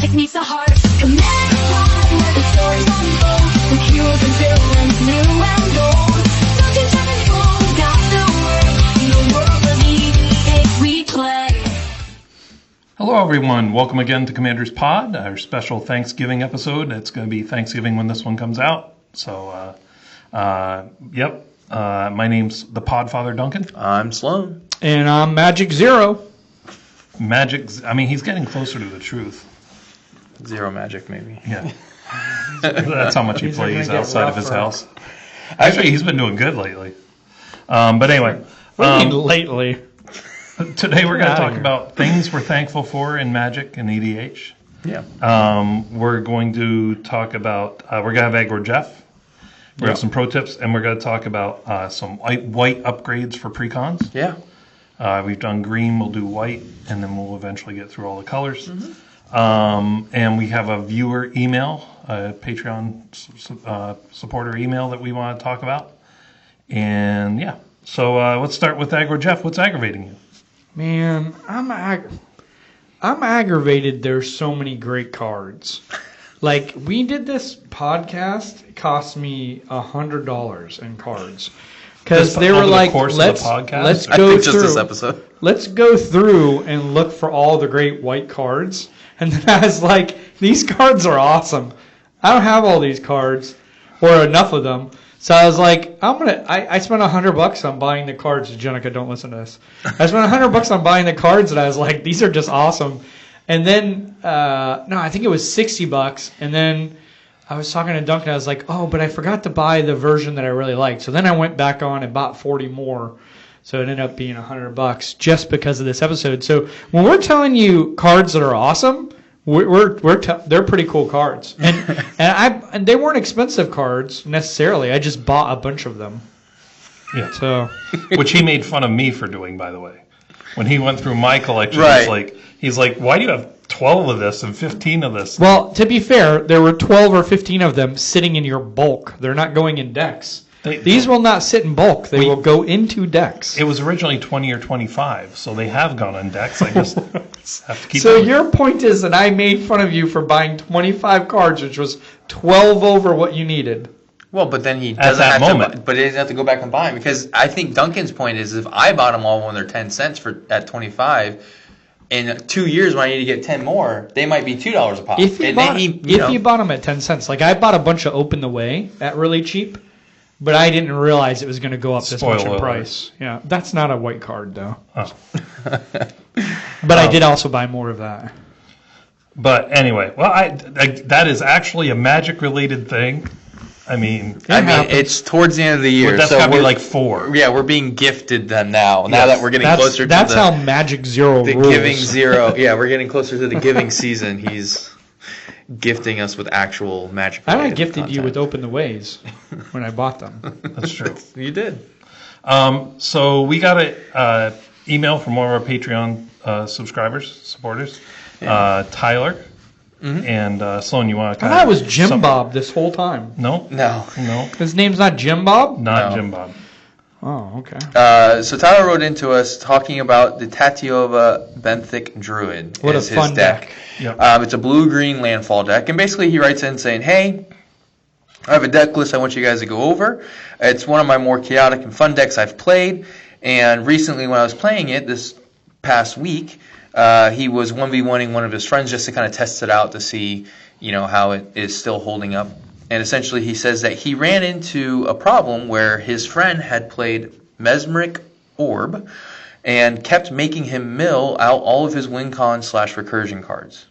Magic meets the heart. Commander Pod, where the stories unfold. With heroes and villains, new and old. Dungeons and Dragons got the word. In the world of EDH we play. Hello everyone, welcome again to Commander's Pod, our special Thanksgiving episode. It's going to be Thanksgiving when this one comes out. So, my name's the Podfather Duncan. I'm Sloan. And I'm Magic Zero. He's getting closer to the truth. Zero magic, maybe. Yeah. That's how much he plays outside of his house. Actually, he's been doing good lately. But anyway. What do you mean lately? Today we're going to talk about things we're thankful for in Magic and EDH. Yeah. We're going to talk about, we're going to have Aggro Jeff. We're going to have some pro tips, and we're going to talk about some white upgrades for Precons. Yeah. We've done green, we'll do white, and then we'll eventually get through all the colors. Mm-hmm. And we have a viewer email, a Patreon supporter email that we want to talk about. And yeah, so let's start with Aggro Jeff. What's aggravating you? Man, I'm aggravated. There's so many great cards. Like, we did this podcast. It cost me $100 in cards. Because they were like, let's go through this episode. Let's go through and look for all the great white cards. And then I was like, these cards are awesome. I don't have all these cards or enough of them. So I was like, I spent $100 on buying the cards. Jenica, don't listen to this. I spent $100 on buying the cards, and I was like, these are just awesome. And then, I think it was $60. And then I was talking to Duncan. I was like, oh, but I forgot to buy the version that I really liked. So then I went back on and bought 40 more. So it ended up being $100 just because of this episode. So when we're telling you cards that are awesome, they're pretty cool cards. And they weren't expensive cards necessarily. I just bought a bunch of them. Yeah. So, which he made fun of me for doing, by the way. When he went through my collection, right. he's like, why do you have 12 of this and 15 of this? Well, to be fair, there were 12 or 15 of them sitting in your bulk. They're not going in decks. These will not sit in bulk. They will go into decks. It was originally 20 or 25, so they have gone in decks. I just have to keep So going. your point is that I made fun of you for buying 25 cards, which was 12 over what you needed. Well, but then he doesn't but he doesn't have to go back and buy them, because I think Duncan's point is if I bought them all when they're 10 cents at 25, in 2 years when I need to get 10 more, they might be $2 a pop. If you bought them at 10 cents, like I bought a bunch of Open the Way at really cheap, but I didn't realize it was going to go up this much in price. Yeah, that's not a white card though. Oh. But I did also buy more of that. But anyway, well, that is actually a Magic-related thing. I mean, it's towards the end of the year. That's got to be like 4. Yeah, we're being gifted them now. Now that we're getting closer to that's how Magic Zero the rules. Giving Zero. Yeah, we're getting closer to the giving season. He's gifting us with actual Magic. I gifted you with Open the Ways when I bought them. That's true. You did. So we got an email from one of our Patreon supporters, Tyler. Mm-hmm. And Sloan, you want to I thought it was Jim Bob this whole time. No. His name's not Jim Bob? Not Jim Bob. Oh, okay. So Tyler wrote into us talking about the Tatiova Benthic Druid. What a fun deck. Yep. It's a blue-green landfall deck. And basically he writes in saying, hey, I have a deck list I want you guys to go over. It's one of my more chaotic and fun decks I've played. And recently when I was playing it this past week, he was 1v1ing one of his friends just to kind of test it out to see, how it is still holding up. And essentially he says that he ran into a problem where his friend had played Mesmeric Orb and kept making him mill out all of his win-con/recursion cards.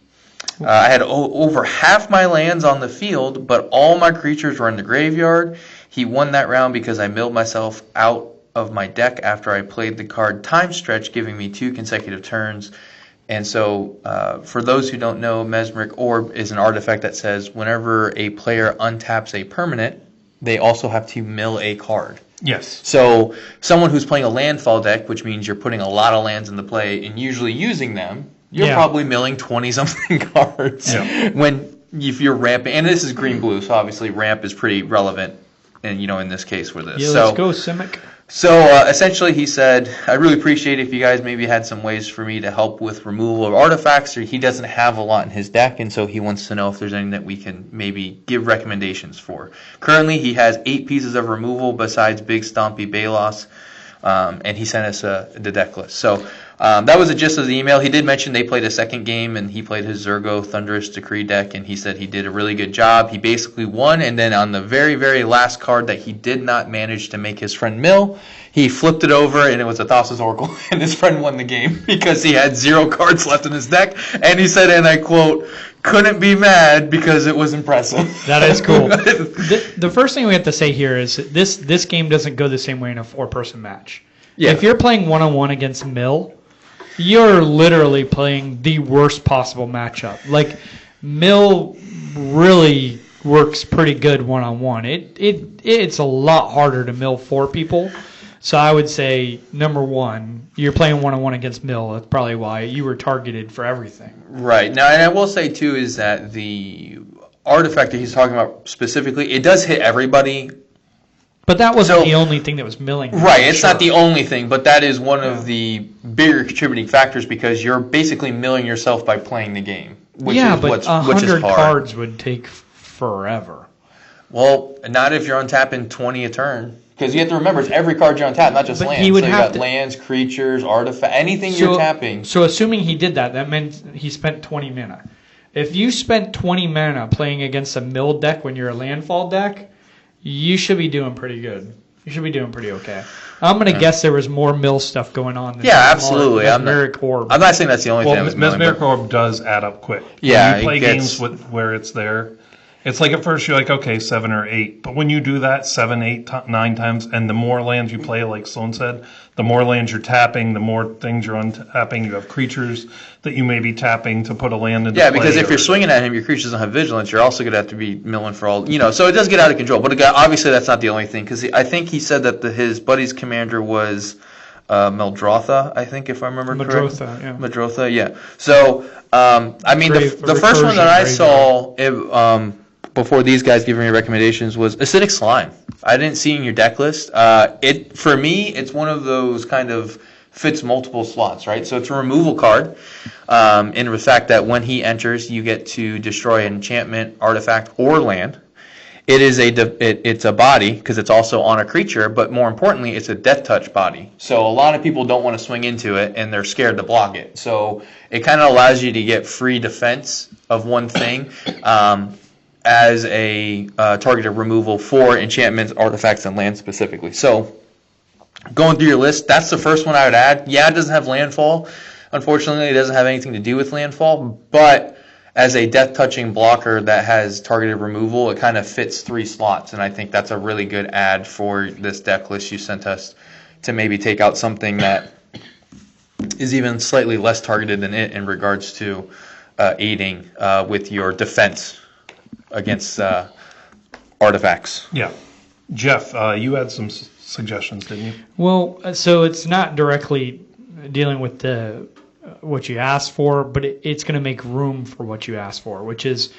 I had over half my lands on the field, but all my creatures were in the graveyard. He won that round because I milled myself out of my deck after I played the card Time Stretch, giving me 2 consecutive turns. And so, for those who don't know, Mesmeric Orb is an artifact that says whenever a player untaps a permanent, they also have to mill a card. Yes. So, someone who's playing a landfall deck, which means you're putting a lot of lands into play and usually using them, you're probably milling 20-something cards. Yeah. If you're ramping, and this is green-blue, so obviously ramp is pretty relevant, and in this case for this. Yeah, let's go, Simic. So essentially he said, I'd really appreciate it if you guys maybe had some ways for me to help with removal of artifacts, or he doesn't have a lot in his deck, and so he wants to know if there's anything that we can maybe give recommendations for. Currently he has 8 pieces of removal besides Big Stompy Balos, and he sent us the deck list. So that was the gist of the email. He did mention they played a second game, and he played his Zergo Thunderous Decree deck, and he said he did a really good job. He basically won, and then on the very, very last card that he did not manage to make his friend mill, he flipped it over, and it was a Thassa's Oracle, and his friend won the game because he had 0 cards left in his deck, and he said, and I quote, couldn't be mad because it was impressive. That is cool. The first thing we have to say here is this game doesn't go the same way in a 4-person match. Yeah. If you're playing 1-on-1 against Mill, you're literally playing the worst possible matchup. Like, Mill really works pretty good 1-on-1. It's a lot harder to mill 4 people. So I would say, number 1, you're playing 1-on-1 against Mill. That's probably why you were targeted for everything. Right. Now, and I will say, too, is that the artifact that he's talking about specifically, it does hit everybody. But that wasn't the only thing that was milling. Right, it's not the only thing, but that is one of the bigger contributing factors because you're basically milling yourself by playing the game. Which is but 100 cards would take forever. Well, not if you're untapping 20 a turn. Because you have to remember, it's every card you're untap, not just lands. He would so you have got lands, creatures, artifacts, anything you're tapping. So assuming he did that, that meant he spent 20 mana. If you spent 20 mana playing against a mill deck when you're a landfall deck, you should be doing pretty good. You should be doing pretty okay. I'm going to guess there was more mill stuff going on than absolutely. Mesmeric Orb. I'm not saying that's the only thing that was milling. Mesmeric Orb does add up quick. Yeah, when you play games where it's there, it's like at first you're like, okay, 7 or 8. But when you do that 7, 8, 9 times, and the more lands you play, like Sloan said, the more lands you're tapping, the more things you're untapping. You have creatures that you may be tapping to put a land into play. Yeah, because if you're swinging at him, your creatures don't have vigilance, you're also going to have to be milling for all, so it does get out of control. But obviously that's not the only thing, because I think he said that his buddy's commander was Meldrotha, I think, if I remember correctly. Meldrotha, yeah. So, the first one that I saw before these guys giving me recommendations was Acidic Slime. I didn't see in your deck list. For me, it's one of those kind of fits multiple slots, right? So it's a removal card, in the fact that when he enters, you get to destroy an enchantment, artifact, or land. It is it's a body because it's also on a creature, but more importantly, it's a death touch body. So a lot of people don't want to swing into it, and they're scared to block it. So it kind of allows you to get free defense of one thing as a targeted removal for enchantments, artifacts, and land specifically. So going through your list, that's the first one I would add. Yeah, it doesn't have landfall. Unfortunately, it doesn't have anything to do with landfall, but as a death-touching blocker that has targeted removal, it kind of fits 3 slots, and I think that's a really good add for this deck list you sent us to maybe take out something that is even slightly less targeted than it in regards to aiding with your defense against artifacts. Yeah. Jeff, you had some suggestions, didn't you? Well, so it's not directly dealing with what you asked for, but it's going to make room for what you asked for, which is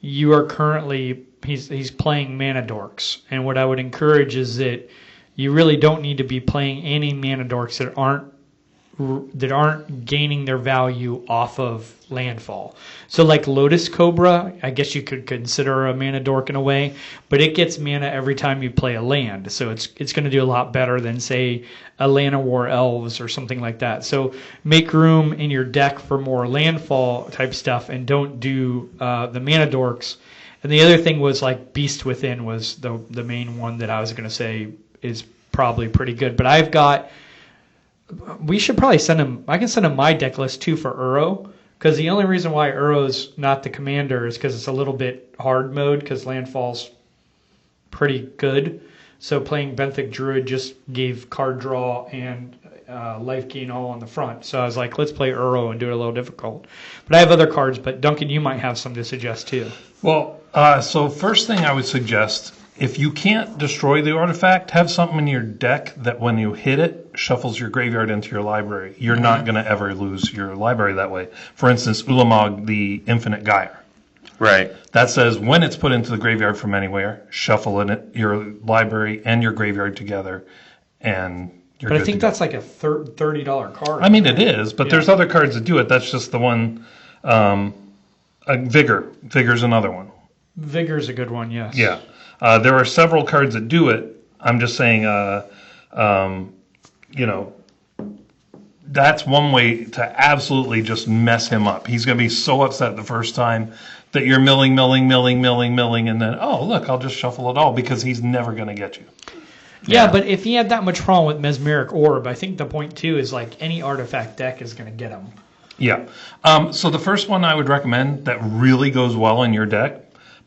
you are currently he's playing Mana Dorks, and what I would encourage is that you really don't need to be playing any Mana Dorks that aren't gaining their value off of landfall. So like Lotus Cobra, I guess you could consider a mana dork in a way, but it gets mana every time you play a land. So it's going to do a lot better than, say, a Llanowar Elves or something like that. So make room in your deck for more landfall type stuff and don't do the mana dorks. And the other thing was like Beast Within was the main one that I was going to say is probably pretty good. But we should probably send him. I can send him my deck list too for Uro, because the only reason why Uro's not the commander is because it's a little bit hard mode, because landfall's pretty good. So playing Benthic Druid just gave card draw and life gain all on the front. So I was like, let's play Uro and do it a little difficult. But I have other cards. But Duncan, you might have some to suggest too. Well, so first thing I would suggest, if you can't destroy the artifact, have something in your deck that when you hit it, shuffles your graveyard into your library. You're not going to ever lose your library that way. For instance, Ulamog, the Infinite Gyre. Right. That says when it's put into the graveyard from anywhere, shuffle in it, your library and your graveyard together, and you're But I good think to go. that's like a $30 card. I mean, it is, but Yeah. there's other cards that do it. That's just the one. Vigor. Vigor's another one. Vigor's a good one, yes. Yeah. There are several cards that do it. I'm just saying, you know, that's one way to absolutely just mess him up. He's going to be so upset the first time that you're milling, and then, oh, look, I'll just shuffle it all because he's never going to get you. Yeah, but if he had that much problem with Mesmeric Orb, I think the point too is like any artifact deck is going to get him. Yeah. So the first one I would recommend that really goes well in your deck,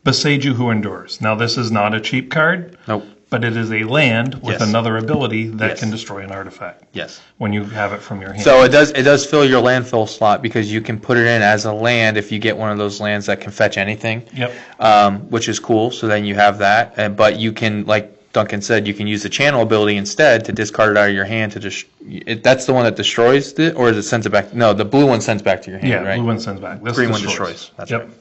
Beseiju Who Endures. Now, this is not a cheap card. Nope. But it is a land with Yes. another ability that Yes. can destroy an artifact. Yes. When you have it from your hand. So it does fill your landfill slot because you can put it in as a land if you get one of those lands that can fetch anything. Yep. Which is cool. So then you have that, but you can, like Duncan said, you can use the channel ability instead to discard it out of your hand to just. That's the one that destroys it, or is it sends it back? No, the blue one sends back to your hand. Yeah, right? blue one sends back. This Green one destroys. That's yep. right.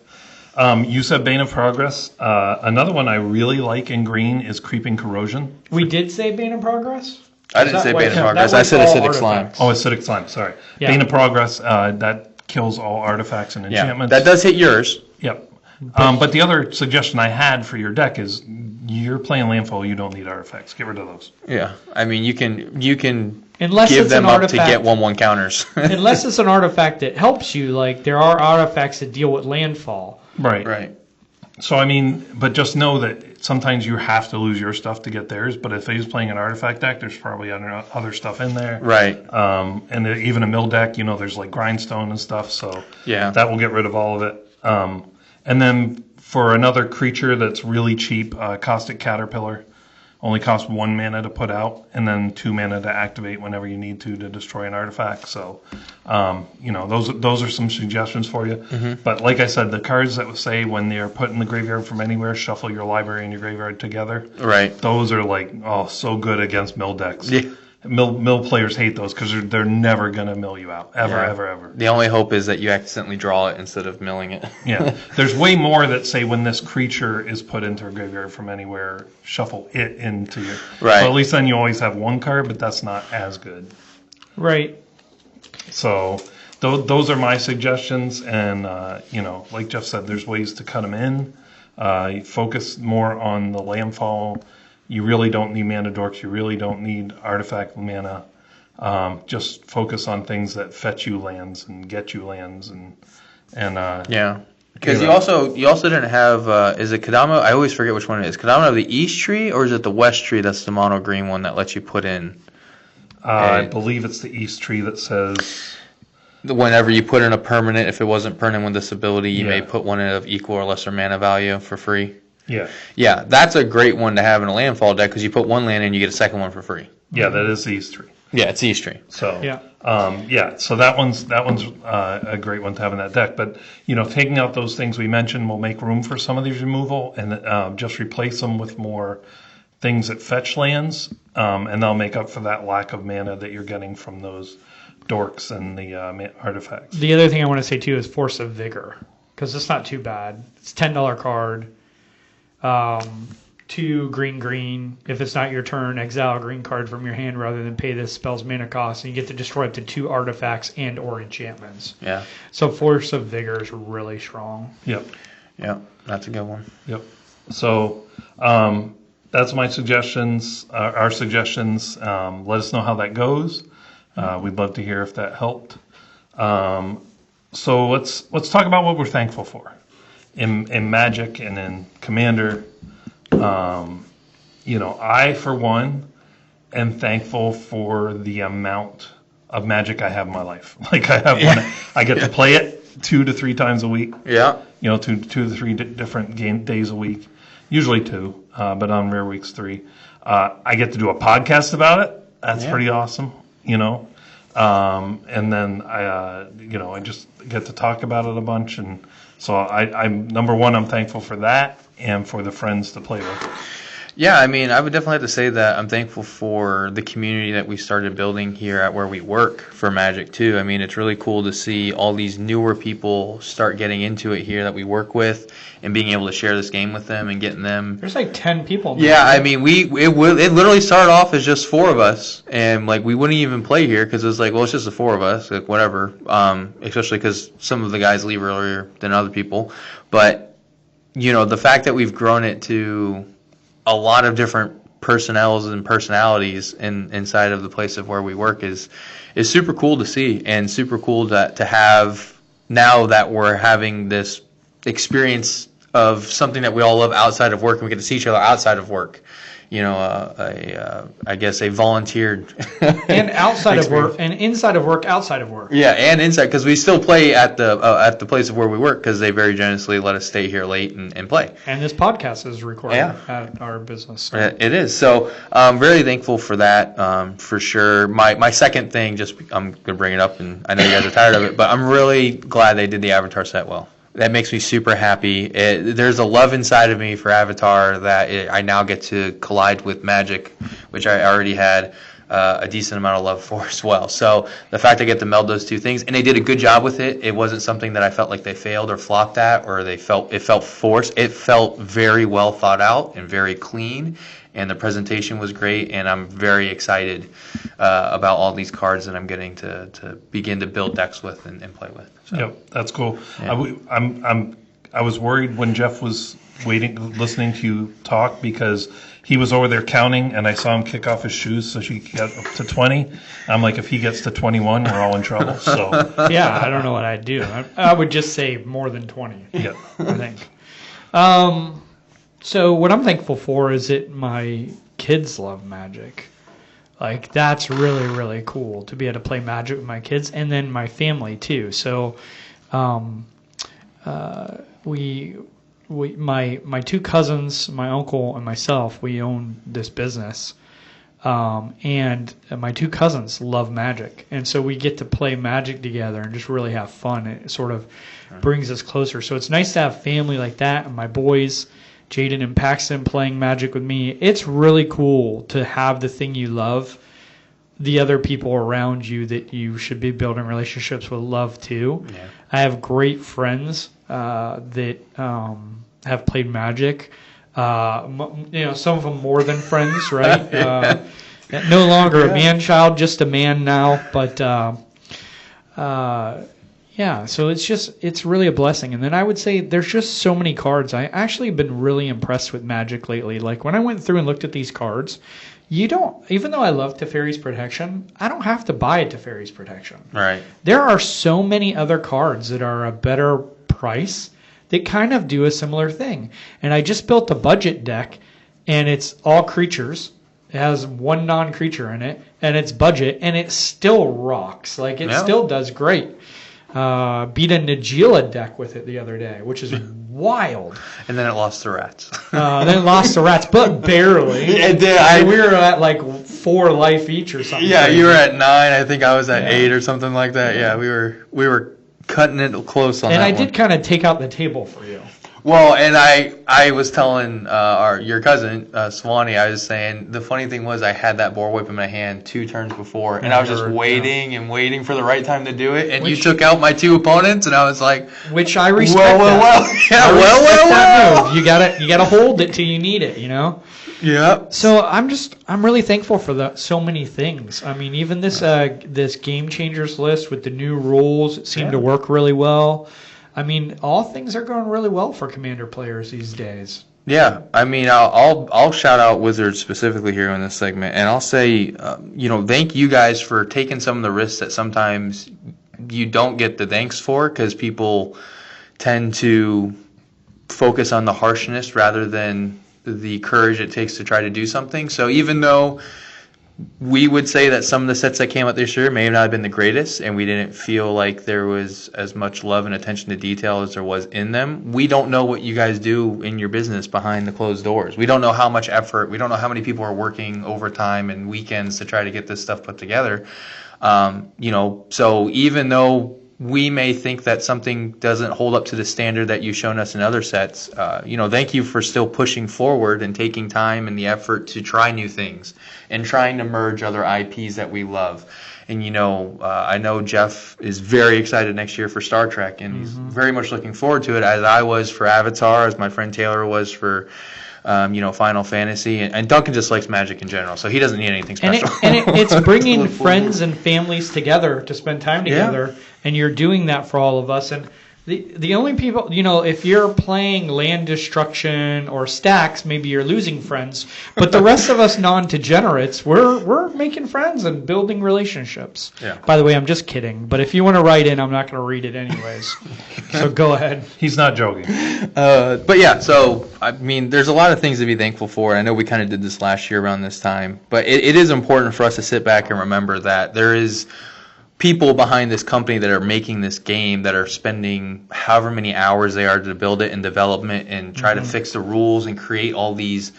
You said Bane of Progress. Another one I really like in green is Creeping Corrosion. We did say Bane of Progress? I didn't say Bane of that Progress. I wipes said all Acidic Slime. artifacts. Oh, Acidic Slime, sorry. Yeah. Bane of Progress, that kills all artifacts and Yeah, enchantments. that does hit yours. Yep. But the other suggestion I had for your deck is you're playing landfall, you don't need artifacts. Get rid of those. Yeah, I mean you can Unless give it's them an up to artifact. get 1/1 counters. Unless it's an artifact that helps you, like there are artifacts that deal with landfall. Right. Right. So, I mean, but just know that sometimes you have to lose your stuff to get theirs. But if he's playing an artifact deck, there's probably other stuff in there. Right. And even a mill deck, there's like grindstone and stuff. So Yeah. that will get rid of all of it. And then for another creature that's really cheap, Caustic Caterpillar. Only costs 1 mana to put out, and then 2 mana to activate whenever you need to destroy an artifact. So, those are some suggestions for you. Mm-hmm. But like I said, the cards that would say when they're put in the graveyard from anywhere, shuffle your library and your graveyard together. Right. Those are like so good against mill decks. Yeah. Mill players hate those because they're never gonna mill you out ever. The only hope is that you accidentally draw it instead of milling it. Yeah, there's way more that say when this creature is put into a graveyard from anywhere, shuffle it into your. Right. So at least then you always have one card, but that's not as good. Right. So those are my suggestions, and like Jeff said, there's ways to cut them in. You focus more on the landfall. You really don't need mana dorks. You really don't need artifact mana. Just focus on things that fetch you lands and get you lands and Yeah. Because you also didn't have is it Kadama? I always forget which one it is. Kadama of the East tree, or is it the West tree? That's the mono green one that lets you put in. I believe it's the East tree that says. Whenever you put in a permanent, if it wasn't permanent with this ability, you may Yeah. put one in of equal or lesser mana value for free. Yeah. Yeah, that's a great one to have in a landfall deck because you put one land in, you get a second one for free. Yeah, that is the East tree. Yeah, it's East tree. So Yeah. so that one's a great one to have in that deck. But taking out those things we mentioned will make room for some of these removal, and just replace them with more things that fetch lands, and they'll make up for that lack of mana that you're getting from those dorks and the artifacts. The other thing I want to say too is Force of Vigor, because it's not too bad. It's $10 card. 2 green. If it's not your turn, exile a green card from your hand rather than pay this spell's mana cost, and you get to destroy up to 2 artifacts and or enchantments. Yeah. So Force of Vigor is really strong. Yep. Yeah, that's a good one. Yep. So that's my suggestions. Our suggestions. Let us know how that goes. We'd love to hear if that helped. So let's talk about what we're thankful for in Magic and in Commander. I for one am thankful for the amount of Magic I have in my life. Like I have one, I get to play it 2 to 3 times a week. Yeah. 2 to 3 different game days a week, usually 2, but on rare weeks 3. I get to do a podcast about it. That's pretty awesome, and then I just get to talk about it a bunch, and so I'm number one. I'm thankful for that and for the friends to play with. Yeah, I mean, I would definitely have to say that I'm thankful for the community that we started building here at where we work for Magic too. I mean, it's really cool to see all these newer people start getting into it here that we work with and being able to share this game with them and getting them. There's like 10 people. Yeah, I mean, it literally started off as just 4 of us, and like we wouldn't even play here because it was like, well, it's just the 4 of us, like whatever. Especially because some of the guys leave earlier than other people, but the fact that we've grown it to a lot of different personnels and personalities inside of the place of where we work is super cool to see, and super cool to have now that we're having this experience of something that we all love outside of work, and we get to see each other outside of work. I guess a volunteered and outside of work, and inside of work, outside of work. Yeah, and inside, because we still play at the place of where we work, because they very generously let us stay here late and play. And this podcast is recorded at our business. So. It is. So I'm very thankful for that, for sure. My second thing, I'm going to bring it up, and I know you guys are tired of it, but I'm really glad they did the Avatar set well. That makes me super happy. There's a love inside of me for Avatar that I now get to collide with Magic, which I already had a decent amount of love for as well. So the fact I get to meld those two things, and they did a good job with it. It wasn't something that I felt like they failed or flopped at, or it felt forced. It felt very well thought out and very clean, and the presentation was great, and I'm very excited about all these cards that I'm getting to begin to build decks with and play with. So. Yep, that's cool. Yeah. I was worried when Jeff was listening to you talk, because he was over there counting, and I saw him kick off his shoes so she could get up to 20. I'm like, if he gets to 21, we're all in trouble. So yeah, I don't know what I'd do. I would just say more than 20. Yeah, I think. So what I'm thankful for is that my kids love Magic. Like, that's really, really cool to be able to play Magic with my kids, and then my family too. So, my 2 cousins, my uncle, and myself, we own this business, and my 2 cousins love Magic, and so we get to play Magic together and just really have fun. It sort of brings us closer. So it's nice to have family like that, and my boys, Jaden and Paxton, playing Magic with me. It's really cool to have the thing you love, the other people around you that you should be building relationships with love too. Yeah. I have great friends that have played Magic. Some of them more than friends, right? No longer a man-child, just a man now. But yeah, so it's really a blessing. And then I would say there's just so many cards. I actually have been really impressed with Magic lately. Like, when I went through and looked at these cards, even though I love Teferi's Protection, I don't have to buy Teferi's Protection. Right. There are so many other cards that are a better price that kind of do a similar thing. And I just built a budget deck, and it's all creatures. It has 1 non-creature in it, and it's budget, and it still rocks. Like, it still does great. Beat a Najeela deck with it the other day, which is wild. And then it lost to rats. Then it lost to rats, but barely. It did. We were at like 4 life each or something. Yeah, crazy. You were at 9. I think I was at 8 or something like that. Yeah, we were cutting it close on that. And I one. did kind of take out the table for you. Well, and I was telling your cousin, Swanee, I was saying, the funny thing was I had that board whip in my hand 2 turns before, and I was just waiting and waiting for the right time to do it, and you took out my 2 opponents, and I was like... Which I respect well. Yeah, well. You gotta hold it till you need it, you know? Yeah. So I'm really thankful for so many things. I mean, even this Game Changers list with the new rules seemed to work really well. I mean, all things are going really well for Commander players these days. Yeah, I mean, I'll shout out Wizards specifically here in this segment, and I'll say, thank you guys for taking some of the risks that sometimes you don't get the thanks for, because people tend to focus on the harshness rather than the courage it takes to try to do something. So even though we would say that some of the sets that came out this year may not have been the greatest, and we didn't feel like there was as much love and attention to detail as there was in them, we don't know what you guys do in your business behind the closed doors. We don't know how much effort, we don't know how many people are working overtime and weekends to try to get this stuff put together. So even though we may think that something doesn't hold up to the standard that you've shown us in other sets, thank you for still pushing forward and taking time and the effort to try new things and trying to merge other IPs that we love. And, I know Jeff is very excited next year for Star Trek, and he's very much looking forward to it, as I was for Avatar, as my friend Taylor was for Final Fantasy, and Duncan just likes Magic in general, so he doesn't need anything special. It's bringing friends and families together to spend time together, and you're doing that for all of us. And the only people, if you're playing land destruction or stacks, maybe you're losing friends, but the rest of us non-degenerates, we're making friends and building relationships. Yeah. By the way, I'm just kidding, but if you want to write in, I'm not going to read it anyways. So go ahead. He's not joking. But yeah, so there's a lot of things to be thankful for. I know we kind of did this last year around this time, but it is important for us to sit back and remember that there is people behind this company that are making this game that are spending however many hours they are to build it and development and try to fix the rules and create all these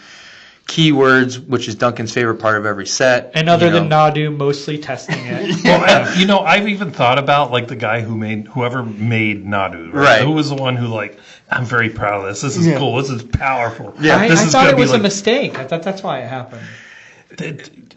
keywords, which is Duncan's favorite part of every set. And other than Nadu, mostly testing it. Well, I've even thought about the guy whoever made Nadu, right? Who was the one who I'm very proud of this. This is cool. This is powerful. Yeah, I thought it was a mistake. I thought that's why it happened.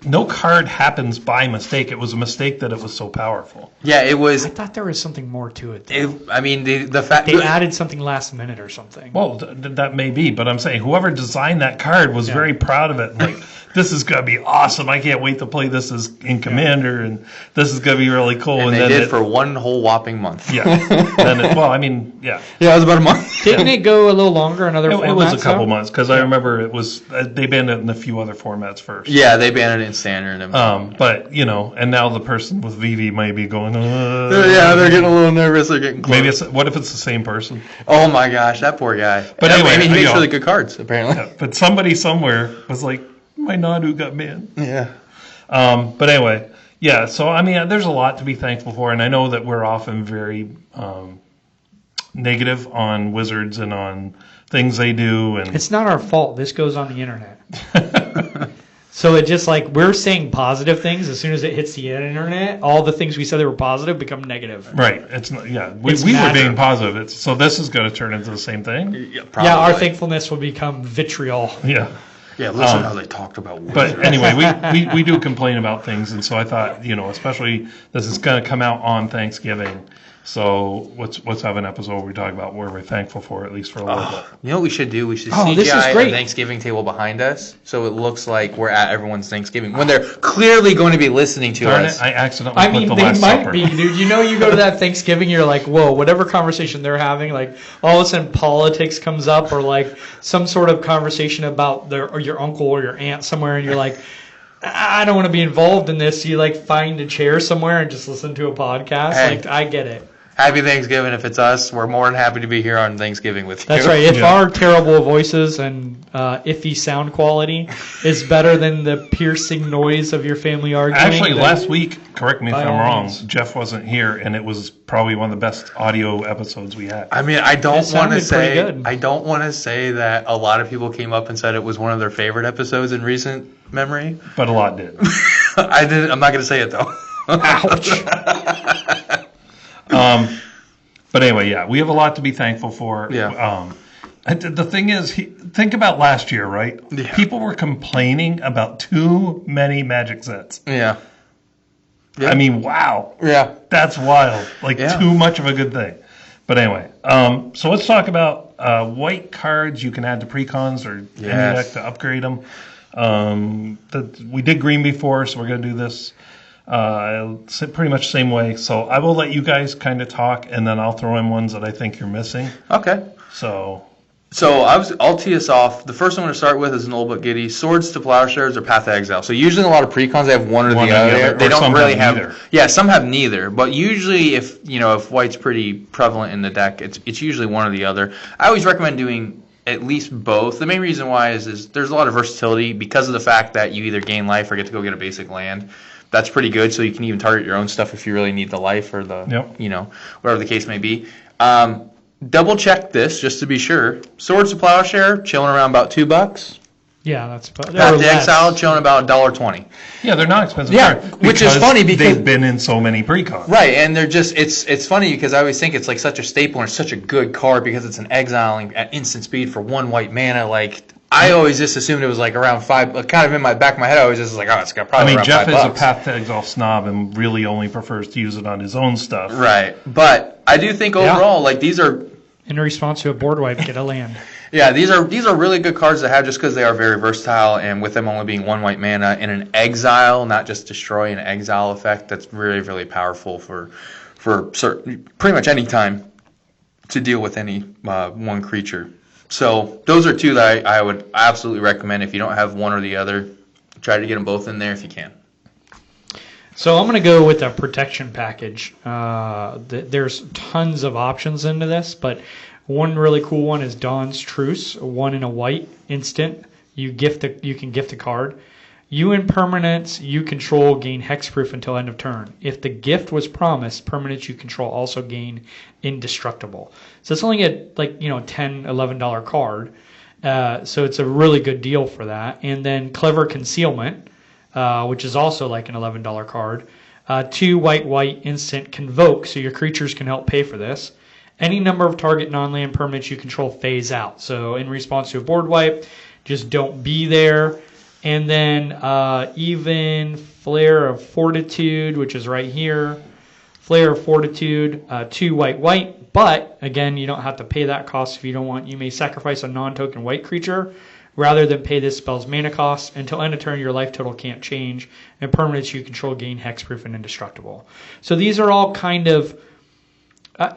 No card happens by mistake. It was a mistake that it was so powerful. Yeah, it was. I thought there was something more to it. The fact they added something last minute or something. Well, that may be, but I'm saying whoever designed that card was very proud of it. This is going to be awesome. I can't wait to play this as in Commander, and this is going to be really cool. And they did for one whole whopping month. Yeah. Yeah, it was about a month. Didn't it go a little longer? Another formats? It was a couple months, because I remember it was they banned it in a few other formats first. Yeah, they banned it in Standard. But, and now the person with VV might be going, yeah, they're getting a little nervous. They're getting close. Maybe what if it's the same person? Oh my gosh, that poor guy. But anyway, he makes really good cards, apparently. Yeah, but somebody somewhere was like, my Nadu got banned. Yeah. But anyway, yeah, so there's a lot to be thankful for, and I know that we're often very negative on Wizards and on things they do. And it's not our fault. This goes on the internet. So it just we're saying positive things. As soon as it hits the internet, all the things we said that were positive become negative. Right. It's not, yeah. We were being positive. So this is going to turn into the same thing. Yeah, probably. Yeah, our thankfulness will become vitriol. Yeah. Yeah, listen how they talked about Wizards. But anyway, we do complain about things, and so I thought, especially this is going to come out on Thanksgiving. So let's have an episode where we talk about where we're thankful for, at least for a little bit. You know what we should do? We should CGI a Thanksgiving table behind us, so it looks like we're at everyone's Thanksgiving when they're clearly going to be listening to us. Darn it, I accidentally put the Last Supper. They might be, dude. You go to that Thanksgiving, you're like, whoa, whatever conversation they're having, all of a sudden politics comes up, or some sort of conversation about your uncle or your aunt somewhere, and you're like, I don't want to be involved in this. You find a chair somewhere and just listen to a podcast. Hey. I get it. Happy Thanksgiving if it's us. We're more than happy to be here on Thanksgiving with you. That's right. If our terrible voices and iffy sound quality is better than the piercing noise of your family arguing. Actually, last week, correct me if I'm wrong, Jeff wasn't here, and it was probably one of the best audio episodes we had. I don't want to say that a lot of people came up and said it was one of their favorite episodes in recent memory. But a lot did. I'm not going to say it, though. Ouch. But anyway, yeah, we have a lot to be thankful for. Yeah. The thing is, think about last year, right? Yeah. People were complaining about too many Magic sets. Yeah. Wow. Yeah. That's wild. Too much of a good thing. But anyway, so let's talk about white cards you can add to Precons or any deck to upgrade them. We did green before, so we're going to do this pretty much the same way. So I will let you guys kind of talk, and then I'll throw in ones that I think you're missing. Okay. So I'll tee us off. The first one I'm going to start with is an old but giddy. Swords to Plowshares or Path to Exile. So usually in a lot of Precons they have one or the other. They don't really have neither. Yeah, some have neither. But usually if white's pretty prevalent in the deck, it's usually one or the other. I always recommend doing at least both. The main reason why is there's a lot of versatility because of the fact that you either gain life or get to go get a basic land. That's pretty good, so you can even target your own stuff if you really need the life or the, whatever the case may be. Double check this just to be sure. Swords to Plowshare, chilling around about $2. Yeah, that's Path to Exile showing about $1.20. Yeah, they're not expensive. Yeah, cards which is funny because they've been in so many Precons. Right, and they're just it's funny because I always think it's like such a staple and it's such a good card because it's an exiling at instant speed for 1 white mana. Like I always just assumed it was like around $5. Kind of in my back of my head, I was just like, oh, it's got probably around $5. Jeff is a Path to Exile snob and really only prefers to use it on his own stuff. Right, but I do think overall, like these are in response to a board wipe, get a land. Yeah, these are really good cards to have just because they are very versatile, and with them only being 1 white mana in an exile, not just destroy, an exile effect, that's really, really powerful for pretty much any time to deal with any one creature. So those are two that I would absolutely recommend. If you don't have one or the other, try to get them both in there if you can. So I'm going to go with a protection package. There's tons of options into this, but one really cool one is Dawn's Truce, 1 in a white instant. You can gift a card. You and permanents you control gain hexproof until end of turn. If the gift was promised, permanents you control also gain indestructible. So it's only a $10, $11 card. So it's a really good deal for that. And then Clever Concealment, which is also like an $11 card. 2 white instant Convoke, so your creatures can help pay for this. Any number of target non-land permanents you control phase out. So in response to a board wipe, just don't be there. And then even Flare of Fortitude, which is right here. Flare of Fortitude, 2 white. But again, you don't have to pay that cost if you don't want. You may sacrifice a non-token white creature rather than pay this spell's mana cost. Until end of turn, your life total can't change. And permanents you control gain hexproof and indestructible. So these are all kind of...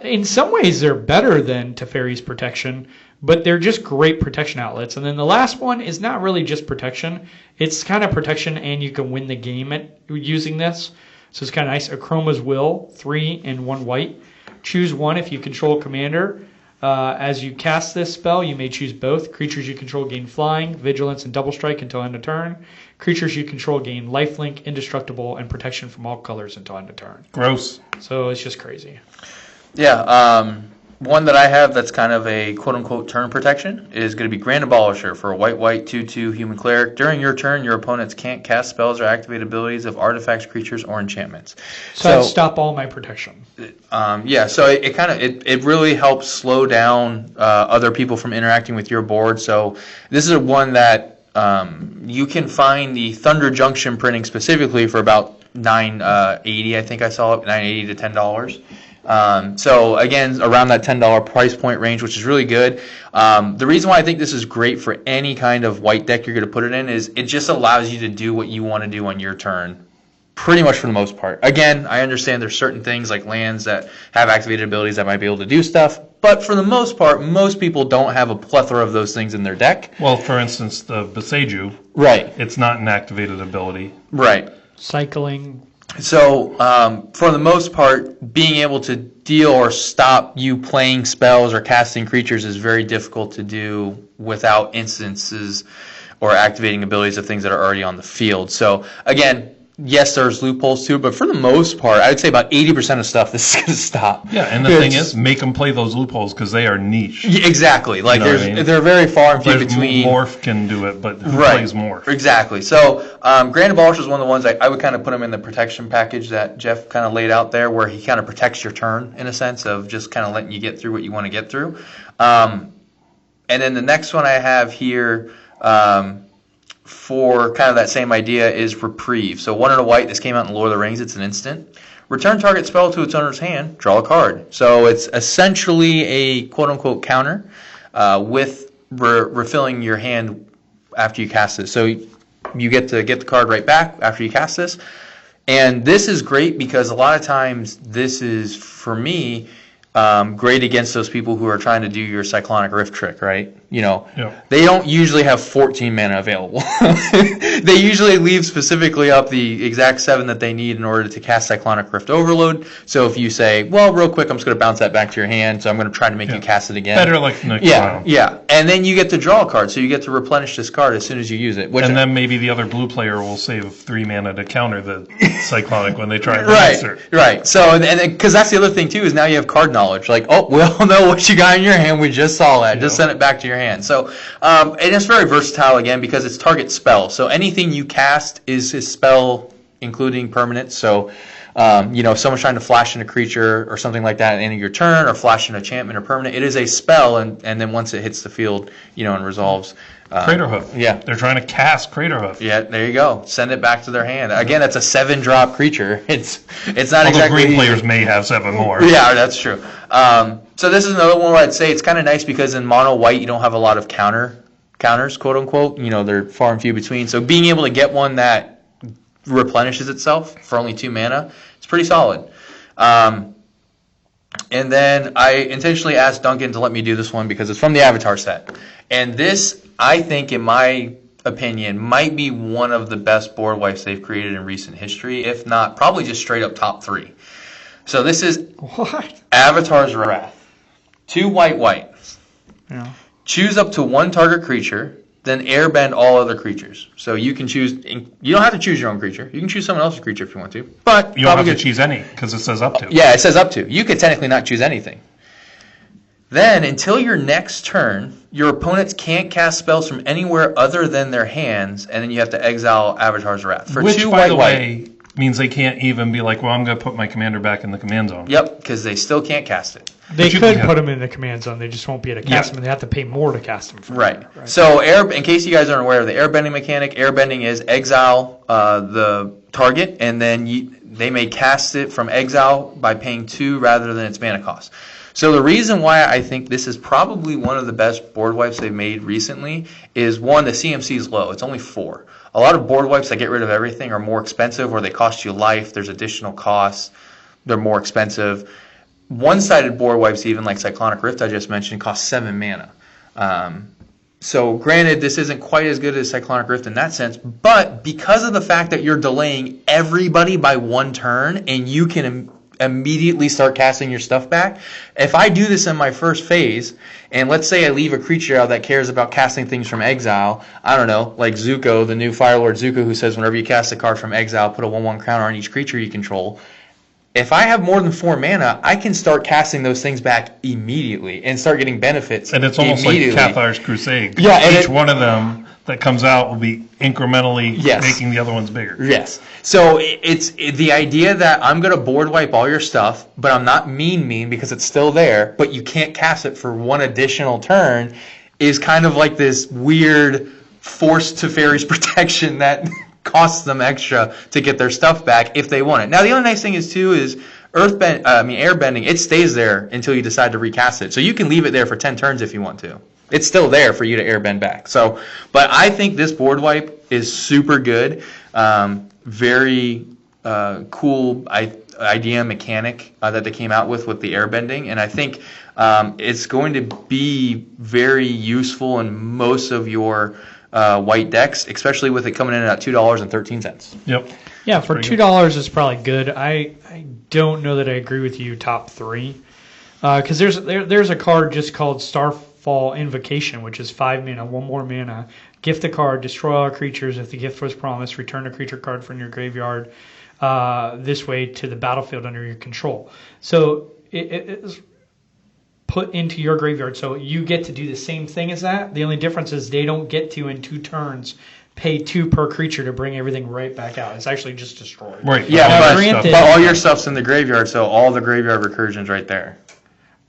in some ways, they're better than Teferi's Protection, but they're just great protection outlets. And then the last one is not really just protection. It's kind of protection, and you can win the game at using this. So it's kind of nice. Akroma's Will, 3 and 1 white. Choose one if you control a commander. As you cast this spell, you may choose both. Creatures you control gain flying, vigilance, and double strike until end of turn. Creatures you control gain lifelink, indestructible, and protection from all colors until end of turn. Gross. So it's just crazy. Yeah, one that I have that's kind of a quote-unquote turn protection is going to be Grand Abolisher for a white 2/2 human cleric. During your turn, your opponents can't cast spells or activate abilities of artifacts, creatures, or enchantments. So I'd stop all my protection. So it really helps slow down other people from interacting with your board. So this is one that you can find the Thunder Junction printing specifically for about $9.80. I think I saw it, $9.80 to $10. So again, around that $10 price point range, which is really good. The reason why I think this is great for any kind of white deck you're going to put it in is it just allows you to do what you want to do on your turn, pretty much for the most part. Again, I understand there's certain things like lands that have activated abilities that might be able to do stuff, but for the most part, most people don't have a plethora of those things in their deck. Well, for instance, the Beseju, right? It's not an activated ability, right? Cycling. So, for the most part, being able to deal or stop you playing spells or casting creatures is very difficult to do without instances or activating abilities of things that are already on the field. So, again, yes, there's loopholes too, but for the most part, I would say about 80% of stuff this is going to stop. Yeah, and the thing is, make them play those loopholes because they are niche. Yeah, exactly. Like, they're very far and few between. Morph can do it, but who plays Morph? Exactly. So, Grand Abolisher is one of the ones I would kind of put him in the protection package that Jeff kind of laid out there, where he kind of protects your turn in a sense of just kind of letting you get through what you want to get through. And then the next one I have here, for kind of that same idea, is Reprieve. So 1 and a white, this came out in Lord of the Rings, it's an instant. Return target spell to its owner's hand, draw a card. So it's essentially a quote-unquote counter with refilling your hand after you cast this. So you get to get the card right back after you cast this. And this is great because a lot of times this is, for me, great against those people who are trying to do your Cyclonic Rift trick, right? They don't usually have 14 mana available. They usually leave specifically up the exact 7 that they need in order to cast Cyclonic Rift Overload. So if you say, well, real quick, I'm just going to bounce that back to your hand, so I'm going to try to make you cast it again. Better like next round. Yeah. And then you get to draw a card, so you get to replenish this card as soon as you use it. And then maybe the other blue player will save 3 mana to counter the Cyclonic when they try to answer. Right. So, and because that's the other thing, too, is now you have card knowledge. knowledge. Like, oh, we all know what you got in your hand. We just saw that. Just send it back to your hand. So, and it's very versatile again because it's target spell. So anything you cast is his spell, including permanents. So, if someone's trying to flash in a creature or something like that at the end of your turn, or flash an enchantment or permanent, it is a spell, and then once it hits the field, and resolves. Craterhoof. Yeah. They're trying to cast Craterhoof. Yeah, there you go. Send it back to their hand. Again, that's a 7-drop creature. It's not Although exactly. green players may have 7 more. Yeah, that's true. So this is another one where I'd say it's kind of nice because in mono white you don't have a lot of counters, quote unquote. They're far and few between. So being able to get one that replenishes itself for only 2 mana, it's pretty solid. And then I intentionally asked Duncan to let me do this one because it's from the Avatar set. And this, I think, in my opinion, might be one of the best board wipes they've created in recent history, if not probably just straight up top 3. So this is Avatar's Wrath. 2 white. Yeah. Choose up to 1 target creature, then airbend all other creatures. So you can choose. You don't have to choose your own creature. You can choose someone else's creature if you want to. But You don't have to choose any because it says up to. Yeah, it says up to. You could technically not choose anything. Then, until your next turn, your opponents can't cast spells from anywhere other than their hands, and then you have to exile Avatar's Wrath. For Which, 2 by the white. way, means they can't even be like, well, I'm going to put my commander back in the command zone. Yep, because they still can't cast it. They But you could can- put them in the command zone. They just won't be able to cast them, and they have to pay more to cast them. Right. So, in case you guys aren't aware of the airbending mechanic, airbending is exile the target, and then they may cast it from exile by paying 2 rather than its mana cost. So the reason why I think this is probably one of the best board wipes they've made recently is, 1, the CMC is low. It's only 4. A lot of board wipes that get rid of everything are more expensive, or they cost you life. There's additional costs. They're more expensive. One-sided board wipes, even like Cyclonic Rift I just mentioned, cost 7 mana. So granted, this isn't quite as good as Cyclonic Rift in that sense, but because of the fact that you're delaying everybody by 1 turn and you can immediately start casting your stuff back, if I do this in my first phase, and let's say I leave a creature out that cares about casting things from exile, I don't know, like Zuko, the new Firelord Zuko, who says whenever you cast a card from exile, put a 1/1 counter on each creature you control. If I have more than 4 mana, I can start casting those things back immediately and start getting benefits. And it's almost like immediately. Cathar's Crusade. Yeah, and Each one of them that comes out will be incrementally Yes. making the other ones bigger. Yes. So it's the idea that I'm going to board wipe all your stuff, but I'm not mean because it's still there, but you can't cast it for 1 additional turn is kind of like this weird forced Teferi's protection that costs them extra to get their stuff back if they want it. Now the other nice thing is airbending, it stays there until you decide to recast it. So you can leave it there for 10 turns if you want to. It's still there for you to airbend back. So, but I think this board wipe is super good. Very cool idea mechanic that they came out with the airbending, and I think it's going to be very useful in most of your white decks, especially with it coming in at $2.13. Yep. Yeah, for $2 is probably good. I don't know that I agree with you top 3, because there's a card just called Starfall Invocation, which is 5 mana, 1 more mana. Gift a card, destroy all creatures. If the gift was promised, return a creature card from your graveyard this way to the battlefield under your control. So it is put into your graveyard, so you get to do the same thing as that. The only difference is they don't get to, in 2 turns, pay 2 per creature to bring everything right back out. It's actually just destroyed. Right. Yeah, Now, but, granted- but all your stuff's in the graveyard, so all the graveyard recursion's right there.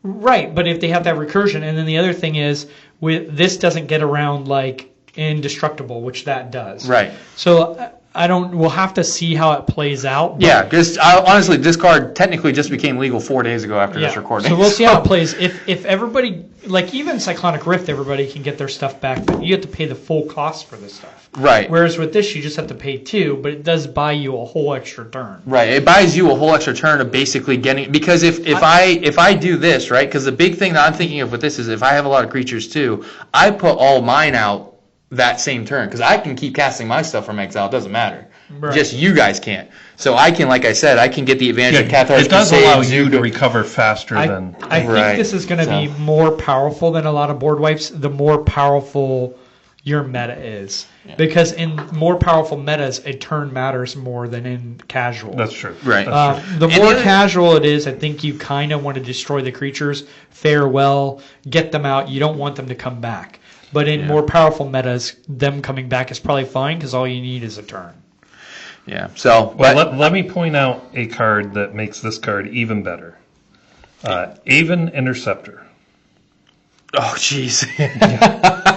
Right, but if they have that recursion, and then the other thing is, this doesn't get around like indestructible, which that does. Right. So we'll have to see how it plays out. but- Yeah, because honestly, this card technically just became legal 4 days ago after this recording. So we'll see how it plays. If everybody, like even Cyclonic Rift, everybody can get their stuff back, but you have to pay the full cost for this stuff. Right. Whereas with this, you just have to pay 2, but it does buy you a whole extra turn. Right. It buys you a whole extra turn of basically getting, because if I do this, right, because the big thing that I'm thinking of with this is if I have a lot of creatures too, I put all mine out that same turn, because I can keep casting my stuff from exile. It doesn't matter. Right. Just you guys can't. So I can, like I said, I can get the advantage of Yeah, Cathar's it does Crusade, allow you to Zuko. recover faster than. I think Right. this is going to be So- more powerful than a lot of board wipes. The more powerful your meta is. Because in more powerful metas, a turn matters more than in casual. That's true. Right. That's true. The more casual it is, I think you kind of want to destroy the creatures, fare well, get them out. You don't want them to come back. But in more powerful metas, them coming back is probably fine because all you need is a turn. Yeah. So, Well, let me point out a card that makes this card even better. Aven Interceptor. oh, jeez.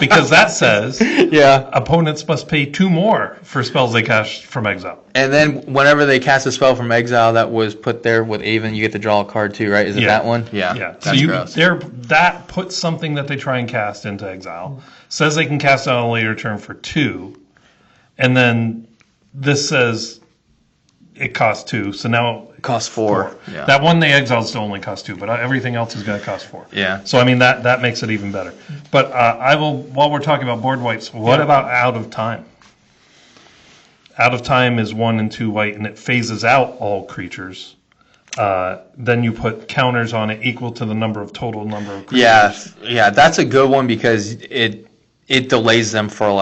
Because that says Yeah. opponents must pay 2 more for spells they cast from exile. And then whenever they cast a spell from exile that was put there with Aven, you get to draw a card too, right? Is it that one? Yeah. Yeah. So That's gross. that puts something that they try and cast into exile. Says they can cast it on a later turn for 2. And then this says it costs 2. So now Costs 4. Yeah. that one they exiled still only costs 2, but everything else is going to cost 4. Yeah. So I mean that makes it even better. But I will, while we're talking about board wipes, what about Out of Time? Out of Time is 1 and 2 white, and it phases out all creatures. Then you put counters on it equal to the total number of creatures. Yeah, that's a good one because it delays them for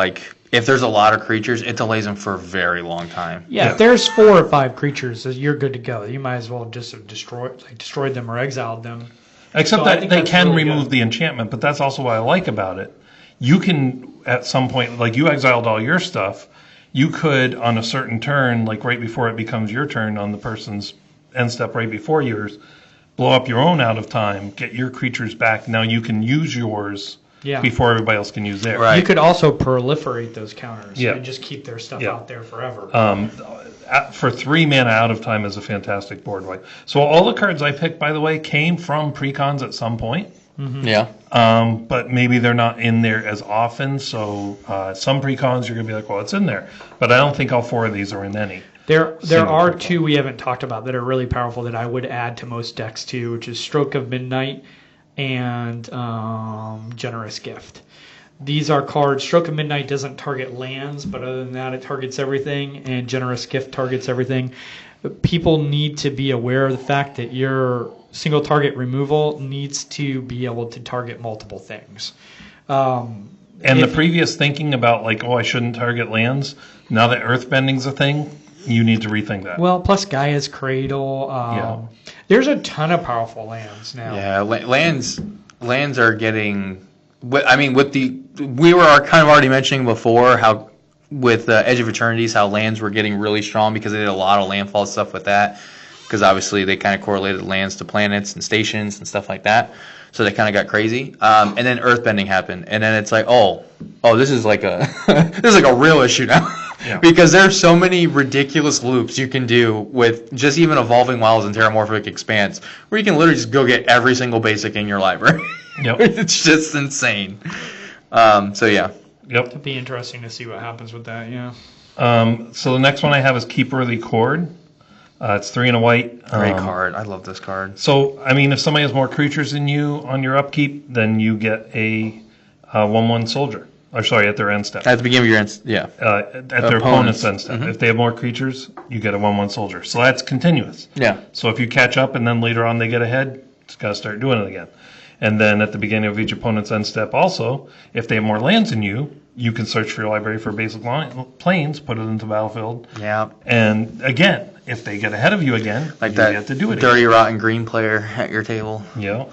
if there's a lot of creatures, it delays them for a very long time. Yeah, if there's 4 or 5 creatures, you're good to go. You might as well just have destroyed them or exiled them. Except So I that think they that's can really remove good. the enchantment, but that's also what I like about it. You can, at some point, like you exiled all your stuff, you could, on a certain turn, like right before it becomes your turn on the person's end step right before yours, blow up your own Out of Time, get your creatures back. Now you can use yours before everybody else can use theirs. Right. You could also proliferate those counters Yeah. and just keep their stuff Yeah. out there forever. For 3 mana, Out of Time is a fantastic board wipe. So all the cards I picked, by the way, came from Precons at some point. Yeah. But maybe they're not in there as often. So some Precons you're going to be like, well, it's in there. But I don't think all 4 of these are in any. There Single are precon. 2 we haven't talked about that are really powerful that I would add to most decks too, which is Stroke of Midnight and Generous Gift. These are cards. Stroke of Midnight doesn't target lands, but other than that, it targets everything, and Generous Gift targets everything. People need to be aware of the fact that your single target removal needs to be able to target multiple things. And the previous thinking about I shouldn't target lands, now that earthbending's a thing, you need to rethink that. Well, plus Gaia's Cradle. There's a ton of powerful lands now. Yeah, lands are getting. I mean, we were kind of already mentioning before how with Edge of Eternities how lands were getting really strong because they did a lot of landfall stuff with that. Because obviously they kind of correlated lands to planets and stations and stuff like that. So they kind of got crazy. And then earthbending happened, and then it's like, oh, this is like a real issue now. Yeah. Because there's so many ridiculous loops you can do with just even Evolving Wilds and Terramorphic Expanse, where you can literally just go get every single basic in your library. Yep. It's just insane. So yeah. Yep. It'd be interesting to see what happens with that. Yeah. So the next one I have is Keep Early Cord. It's 3 and a white. Great card. I love this card. So, I mean, if somebody has more creatures than you on your upkeep, then you get a 1/1 soldier. Or sorry, at their end step. At the beginning of your end, yeah. At their opponent's end step. If they have more creatures, you get a 1/1 soldier. So that's continuous. Yeah. So if you catch up and then later on they get ahead, it's got to start doing it again. And then at the beginning of each opponent's end step also, if they have more lands than you, you can search for your library for basic planes, put it into the battlefield. Yeah. And again, if they get ahead of you again, Like you that get to do it dirty, again. rotten green player at your table. Yeah.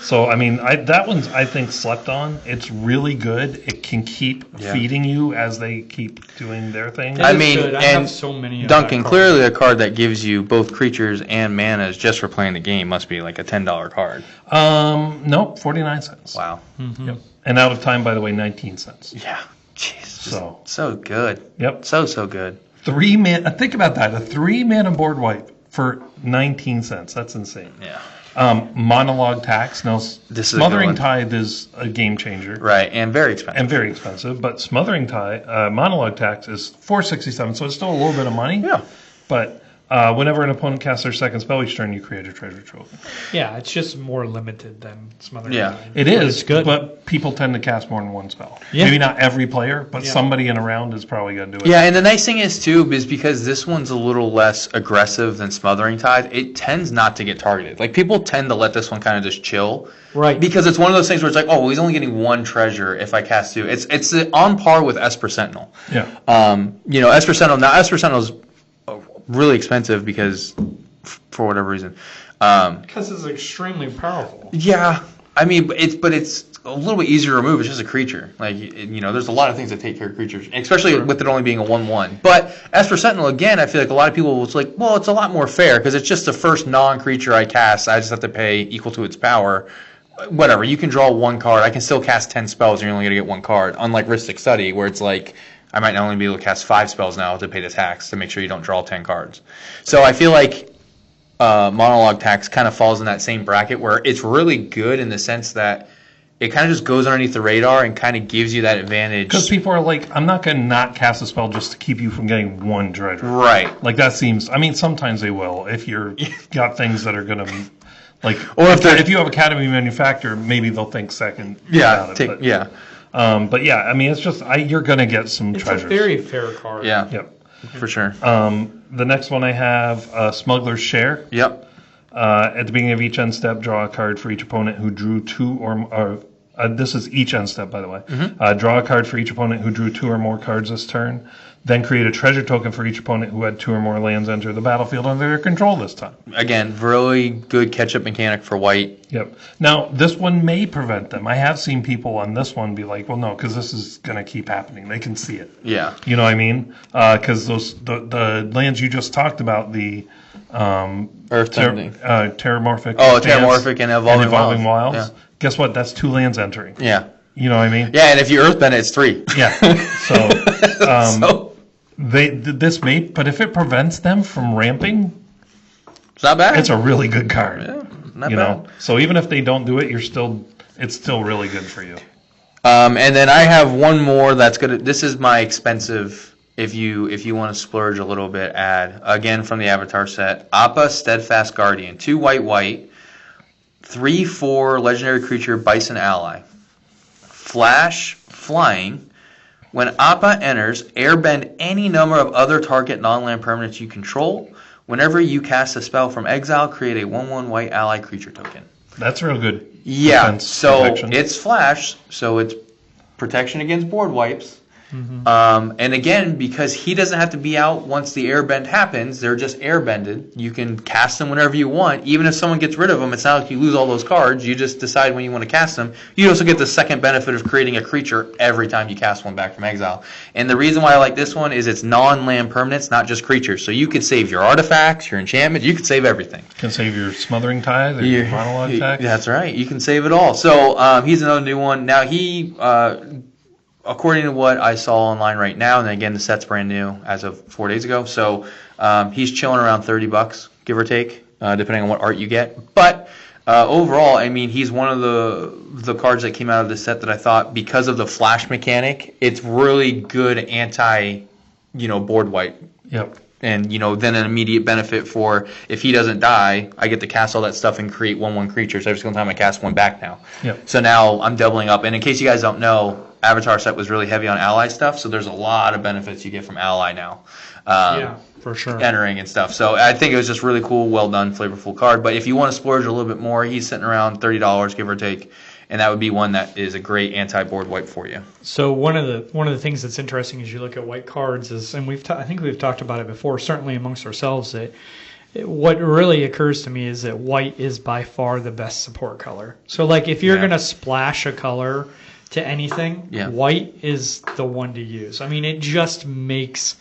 So, I mean, that one's, I think, slept on. It's really good. It can keep feeding you as they keep doing their thing. I It is mean, good. I and have so many of Duncan, that card. clearly a card that gives you both creatures and manas just for playing the game must be like a $10 card. Nope, 49 cents. Wow. Yep. And Out of Time, by the way, 19 cents. Yeah. Jeez. So, good. yep. So good. 3 mana, think about that, a 3 mana board wipe for 19 cents. That's insane. Yeah. Monologue Tax. Now, This is a good Smothering one. Tithe is a game changer. Right, and very expensive. And very expensive, but Smothering Tithe, Monologue Tax is $4.67, so it's still a little bit of money. Yeah. But Whenever an opponent casts their second spell each turn, you create a treasure trophy. Yeah, it's just more limited than Smothering Yeah. Tide. It But is, it's good. but people tend to cast more than one spell. Yeah. Maybe not every player, but Yeah. somebody in a round is probably going to do it. Yeah, and the nice thing is too, is because this one's a little less aggressive than Smothering Tide, it tends not to get targeted. Like people tend to let this one kind of just chill, Right. Because it's one of those things where it's like, oh, well, he's only getting one treasure if I cast two. It's on par with Esper Sentinel. Yeah. Esper Sentinel. Now Esper Sentinel's really expensive because, for whatever reason. Because it's extremely powerful. Yeah, I mean, it's a little bit easier to remove. It's just a creature. Like there's a lot of things that take care of creatures, especially with it only being a 1/1. But Esper Sentinel, again, I feel like a lot of people was like, well, it's a lot more fair because it's just the first non-creature I cast. I just have to pay equal to its power. Whatever, you can draw one card. I can still cast 10 spells, and you're only going to get one card. Unlike Rhystic Study, where it's like I might not only be able to cast 5 spells now to pay the tax to make sure you don't draw 10 cards. So I feel like Monologue Tax kind of falls in that same bracket where it's really good in the sense that it kind of just goes underneath the radar and kind of gives you that advantage. Because people are like, I'm not going to not cast a spell just to keep you from getting one treasure. Right. Like that seems, I mean, sometimes they will if you've got things that are going to, like, Or if you have Academy Manufacturer, maybe they'll think second Yeah, about it. yeah. But yeah, I mean, it's just, you're going to get some It's treasures. a very fair card. Yeah, Yep. for sure. The next one I have, Smuggler's Share. Yep. At the beginning of each end step, draw a card for each opponent who drew two or more. This is each end step, by the way. Draw a card for each opponent who drew 2 or more cards this turn. Then create a treasure token for each opponent who had 2 or more lands enter the battlefield under their control this time. Again, really good catch-up mechanic for white. Yep. Now, this one may prevent them. I have seen people on this one be like, well, no, because this is going to keep happening. They can see it. Yeah. You know what I mean? Because the lands you just talked about, the Earthbending. Terramorphic. Oh, Stance Terramorphic and Evolving Wilds. Yeah. Guess what? That's 2 lands entering. Yeah. You know what I mean? Yeah, and if you Earthbend it, it's 3. Yeah. So, So, this may, but if it prevents them from ramping, it's not bad. it's a really good card. Yeah, not you bad. know. So even if they don't do it, it's still really good for you. And then I have one more that's gonna. This is my expensive. If you want to splurge a little bit, add again from the Avatar set. Appa Steadfast Guardian, 2 white, 3/4 legendary creature Bison ally. Flash flying. When Appa enters, airbend any number of other target non-land permanents you control. Whenever you cast a spell from exile, create a 1/1 white ally creature token. That's real good. Yeah, defense so protection. it's flash, so it's protection against board wipes. And again, because he doesn't have to be out once the airbend happens, they're just airbended. You can cast them whenever you want. Even if someone gets rid of them, it's not like you lose all those cards. You just decide when you want to cast them. You also get the second benefit of creating a creature every time you cast one back from exile. And the reason why I like this one is it's non-land permanents, not just creatures. So you could save your artifacts, your enchantments, you could save everything. Can save your Smothering Tide or your Monologue Tax. That's right. You can save it all. So he's another new one. Now he, according to what I saw online right now, and again the set's brand new as of 4 days ago. So he's chilling around $30, give or take, depending on what art you get. But overall, I mean, he's one of the cards that came out of the set that I thought, because of the flash mechanic, it's really good board wipe. Yep. And, then an immediate benefit for if he doesn't die, I get to cast all that stuff and create 1/1 creatures every single time I cast one back now. Yep. So now I'm doubling up. And in case you guys don't know, Avatar set was really heavy on ally stuff, so there's a lot of benefits you get from ally now. Yeah, for sure. Entering and stuff. So I think it was just really cool, well done, flavorful card. But if you want to splurge a little bit more, he's sitting around $30, give or take. And that would be one that is a great anti-board wipe for you. So one of the things that's interesting as you look at white cards is, and I think we've talked about it before, certainly amongst ourselves, that what really occurs to me is that white is by far the best support color. So like if you're going to splash a color to anything, white is the one to use. I mean, it just makes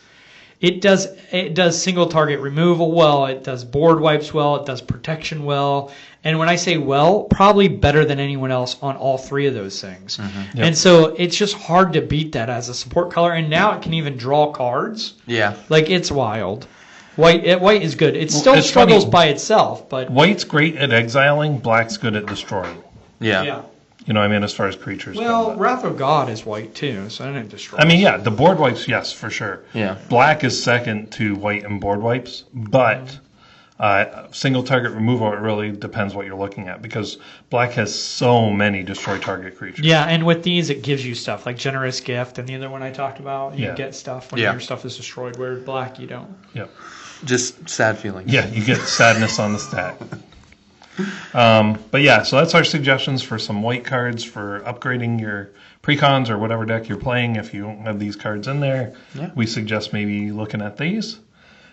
it does single target removal well, it does board wipes well, it does protection well. And when I say well, probably better than anyone else on all 3 of those things. Mm-hmm. Yep. And so it's just hard to beat that as a support color. And now it can even draw cards. Yeah. Like, it's wild. White is good. It still struggles by itself, but white's great at exiling, black's good at destroying. Yeah. You know what I mean, as far as creatures Well, go. Wrath of God is white too, so I didn't destroy. I mean, yeah, the board wipes, yes, for sure. Yeah. Black is second to white and board wipes, but single target removal, it really depends what you're looking at, because black has so many destroy target creatures. Yeah, and with these, it gives you stuff like Generous Gift and the other one I talked about. You Yeah. get stuff when Yeah. your stuff is destroyed, where black you don't. Yep. Just sad feelings. Yeah, you get sadness on the stack. But yeah, so that's our suggestions for some white cards for upgrading your Precons or whatever deck you're playing. If you don't have these cards in there, Yeah. we suggest maybe looking at these.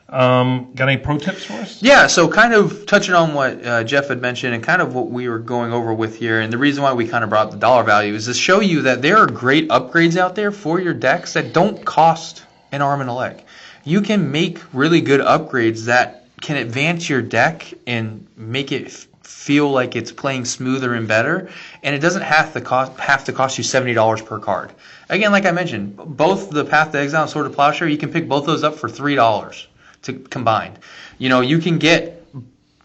Got any pro tips for us? Yeah, so kind of touching on what Jeff had mentioned and kind of what we were going over with here, and the reason why we kind of brought up the dollar value is to show you that there are great upgrades out there for your decks that don't cost an arm and a leg. You can make really good upgrades that can advance your deck and make it feel like it's playing smoother and better, and it doesn't have to cost you $70 per card. Again, like I mentioned, both the Path to Exile and Sword of Plowshare, you can pick both those up for $3 to combined. You know, you can get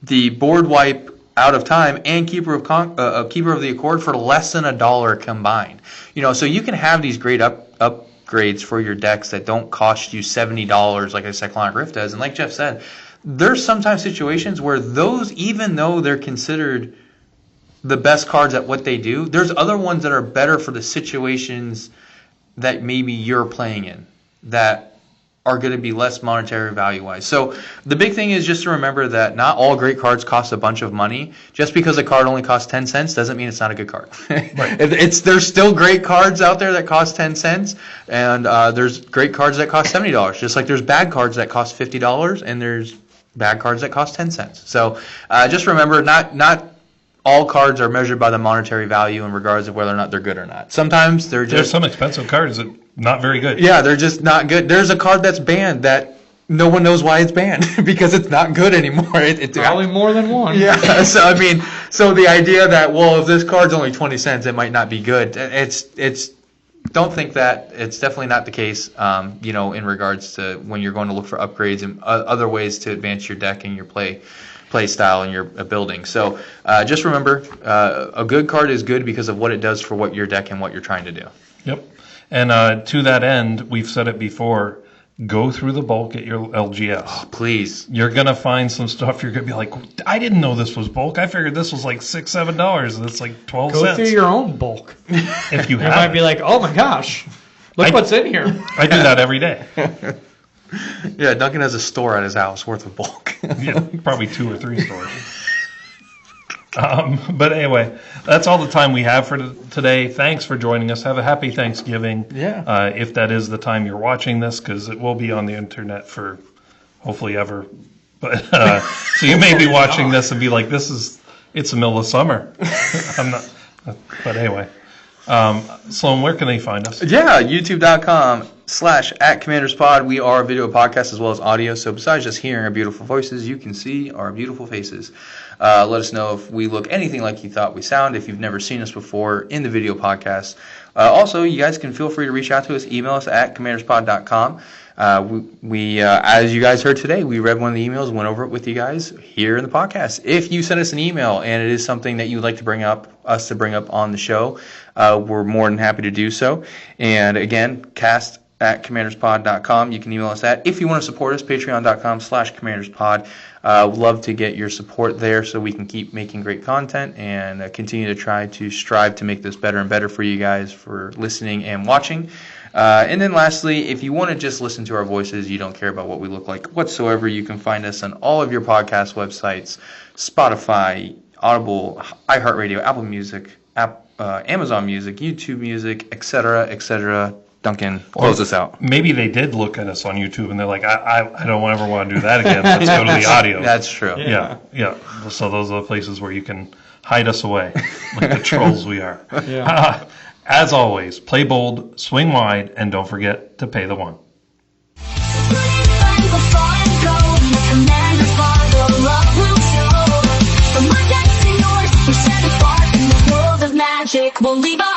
the board wipe Out of Time and Keeper of the Accord for less than $1 combined. You know, so you can have these great upgrades for your decks that don't cost you $70 like a Cyclonic Rift does. And like Jeff said, there's sometimes situations where those, even though they're considered the best cards at what they do, there's other ones that are better for the situations that maybe you're playing in that are going to be less monetary value-wise. So the big thing is just to remember that not all great cards cost a bunch of money. Just because a card only costs 10 cents doesn't mean it's not a good card. Right. There's still great cards out there that cost 10 cents, and there's great cards that cost $70. Just like there's bad cards that cost $50, and there's bad cards that cost 10 cents. So just remember, not all cards are measured by the monetary value in regards of whether or not they're good or not. Sometimes There's some expensive cards that not very good. yeah, they're just not good. There's a card that's banned that no one knows why it's banned because it's not good anymore. Probably more than one. Yeah, so I mean, so the idea that, well, if this card's only 20 cents, it might not be good. It's don't think that. It's definitely not the case, you know, in regards to when you're going to look for upgrades and other ways to advance your deck and your play style and your building. So just remember, a good card is good because of what it does for what your deck and what you're trying to do. Yep. And to that end, we've said it before, go through the bulk at your LGS. Please. You're going to find some stuff you're going to be like, I didn't know this was bulk. I figured this was like $6, $7, and it's like 12 Go cents. through your own bulk. If you You have might it. be like, oh my gosh, look what's in here. I do that every day. Yeah, Duncan has a store at his house worth of bulk. Yeah, probably 2 or 3 stores. But anyway, that's all the time we have for today. Thanks for joining us. Have a happy Thanksgiving. Yeah. If that is the time you're watching this, because it will be on the internet for hopefully ever. But so you may be watching this and be like, it's the middle of summer. I'm not. But anyway, Sloan, where can they find us? Yeah, youtube.com/@CommandersPod. We are a video podcast as well as audio, so besides just hearing our beautiful voices, you can see our beautiful faces. Let us know if we look anything like you thought we sound, if you've never seen us before in the video podcast. Also, you guys can feel free to reach out to us, email us at commanderspod.com. We as you guys heard today, we read one of the emails, went over it with you guys here in the podcast. If you send us an email and it is something that you'd like to bring up on the show, we're more than happy to do so. And again, cast@commanderspod.com. You can email us at. If you want to support us, patreon.com/commanderspod. We'd love to get your support there so we can keep making great content and continue to strive to make this better and better for you guys for listening and watching. And then lastly, if you want to just listen to our voices, you don't care about what we look like whatsoever, you can find us on all of your podcast websites, Spotify, Audible, iHeartRadio, Apple Music, Amazon Music, YouTube Music, etc., etc. Duncan, close us out. Maybe they did look at us on YouTube and they're like, I don't ever want to do that again. Let's go to the audio. That's true. Yeah. So those are the places where you can hide us away, like the trolls we are. Yeah. As always, play bold, swing wide, and don't forget to pay the one. Magic will leave us.